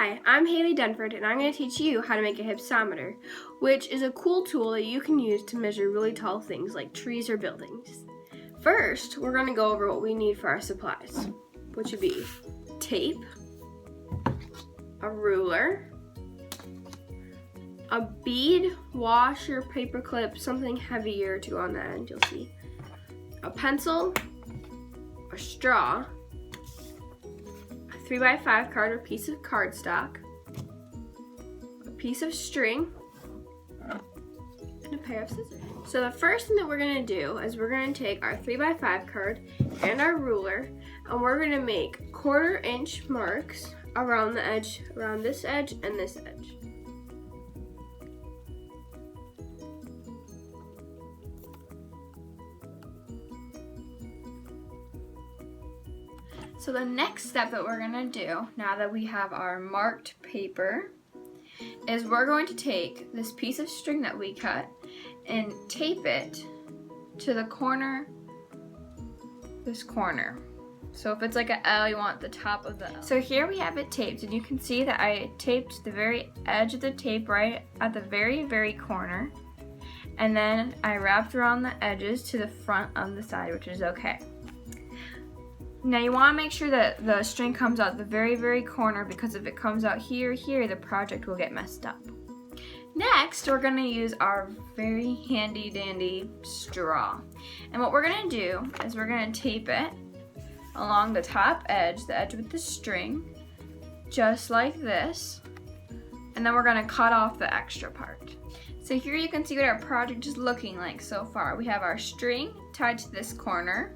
Hi, I'm Haley Dunford, and I'm going to teach you how to make a hypsometer, which is a cool tool that you can use to measure really tall things like trees or buildings. First, we're going to go over what we need for our supplies, which would be tape, a ruler, a bead, wash, or paper clip, something heavier to go on the end, you'll see, a pencil, a straw, 3x5 card or piece of cardstock, a piece of string, and a pair of scissors. So the first thing that we're going to do is we're going to take our 3x5 card and our ruler, and we're going to make 1/4 inch marks around the edge, around this edge and this edge. So the next step that we're going to do, now that we have our marked paper, is we're going to take this piece of string that we cut and tape it to the corner, this corner. So if it's like an L, you want the top of the L. So here we have it taped, and you can see that I taped the very edge of the tape right at the very, very corner. And then I wrapped around the edges to the front of the side, which is okay. Now you want to make sure that the string comes out the very, very corner, because if it comes out here, the project will get messed up. Next, we're going to use our very handy dandy straw. And what we're going to do is we're going to tape it along the top edge, the edge with the string, just like this. And then we're going to cut off the extra part. So here you can see what our project is looking like so far. We have our string tied to this corner,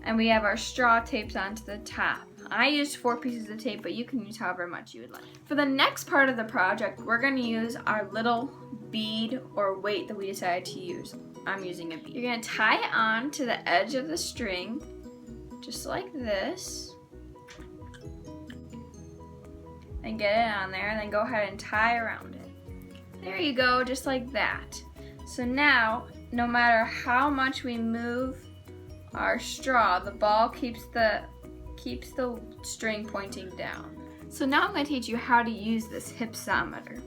and we have our straw taped onto the top. I used 4 pieces of tape, but you can use however much you would like. For the next part of the project, we're going to use our little bead or weight that we decided to use. I'm using a bead. You're going to tie it on to the edge of the string, just like this. And get it on there, and then go ahead and tie around it. There you go, just like that. So now, no matter how much we move our straw, the ball keeps the string pointing down. So now I'm going to teach you how to use this hypsometer.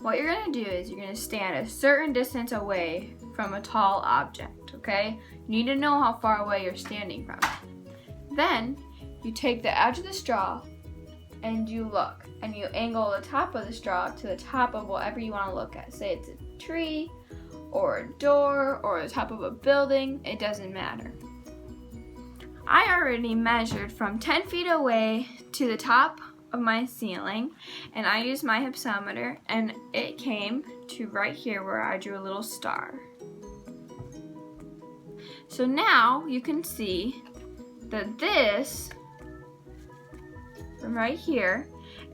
What you're going to do is you're going to stand a certain distance away from a tall object, okay? You need to know how far away you're standing from it. Then you take the edge of the straw and you look, and you angle the top of the straw to the top of whatever you want to look at. Say it's a tree or a door or the top of a building, it doesn't matter. I already measured from 10 feet away to the top of my ceiling, and I used my hypsometer, and it came to right here where I drew a little star. So now you can see that this, from right here,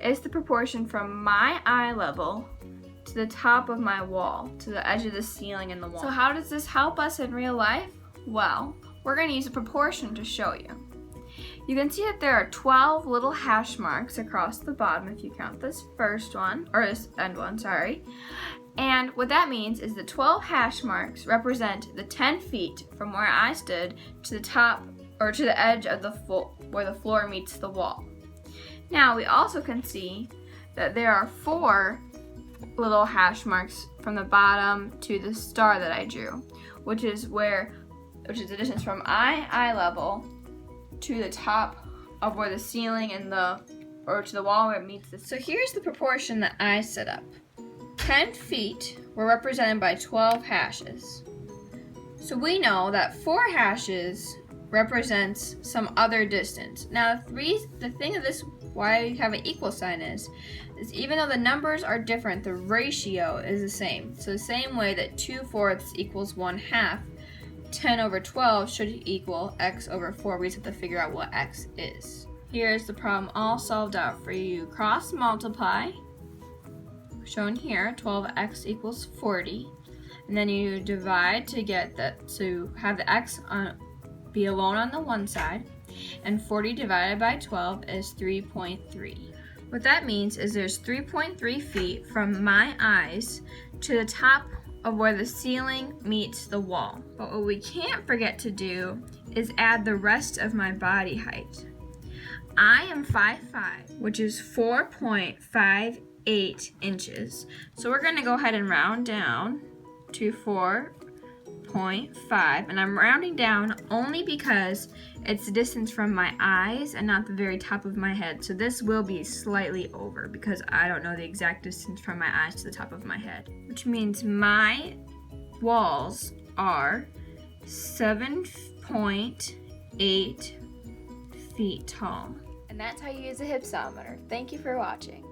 is the proportion from my eye level to the top of my wall, to the edge of the ceiling and the wall. So how does this help us in real life? Well, we're going to use a proportion to show you. You can see that there are 12 little hash marks across the bottom if you count this first one, or this end one, sorry. And what that means is the 12 hash marks represent the 10 feet from where I stood to the top, or to the edge of the floor, where the floor meets the wall. Now we also can see that there are 4 little hash marks from the bottom to the star that I drew, which is the distance from eye level to the top of where the ceiling and or to the wall where it meets the. So here's the proportion that I set up. 10 feet were represented by 12 hashes. So we know that 4 hashes represents some other distance. Now the thing of this, why you have an equal sign is even though the numbers are different, the ratio is the same. So the same way that 2/4 equals 1/2, 10 over 12 should equal x over 4. We just have to figure out what x is. Here's the problem all solved out for you. Cross multiply, shown here, 12x equals 40. And then you divide to get that, so you have the x be alone on the one side, and 40 divided by 12 is 3.3. What that means is there's 3.3 feet from my eyes to the top of where the ceiling meets the wall. But what we can't forget to do is add the rest of my body height. I am 5'5", which is 4.58 inches. So we're gonna go ahead and round down to 4.5, and I'm rounding down only because it's the distance from my eyes and not the very top of my head. So this will be slightly over because I don't know the exact distance from my eyes to the top of my head, which means my walls are 7.8 feet tall. And that's how you use a hypsometer. Thank you for watching.